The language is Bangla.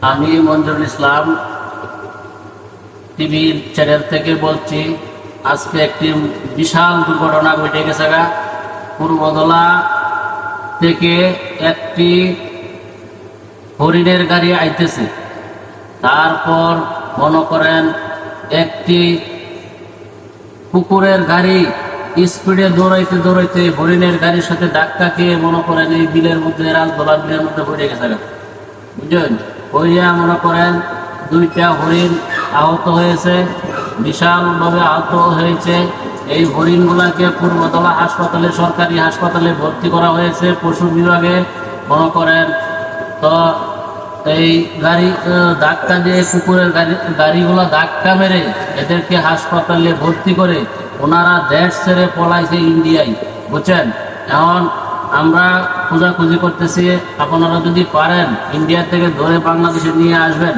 আমি মঞ্জুরুল ইসলাম টিভি চ্যানেল থেকে বলছি। আজকে একটি বিশাল দুর্ঘটনা ঘটে গেছে। পূর্বদলা থেকে একটি হরিণের গাড়ি আইতেছে, তারপর মনে করেন একটি কুকুরের গাড়ি স্পিডে দৌড়াইতে দৌড়াইতে হরিণের গাড়ির সাথে ধাক্কা খেয়ে মনে করেন এই বিলের মধ্যে, রাজদোলা বিলের মধ্যে পড়ে গেছে। বুঝলেন, হইয়া মনে করেন দুইটা হরিণ আহত হয়েছে, বিশালভাবে আহত হয়েছে। এই হরিণগুলাকে পূর্বতলা হাসপাতালে, সরকারি হাসপাতালে ভর্তি করা হয়েছে পশু বিভাগে। মনে করেন তো এই গাড়ি ধাক্কা দিয়ে কুকুরের গাড়িগুলো ধাক্কা মেরে এদেরকে হাসপাতালে ভর্তি করে ওনারা দেশ ছেড়ে পলাইছে ইন্ডিয়ায়। বুঝছেন, এখন আমরা খোঁজাখুঁজি করতেছি, আপনারা যদি পারেন ইন্ডিয়া থেকে ধরে বাংলাদেশে নিয়ে আসবেন।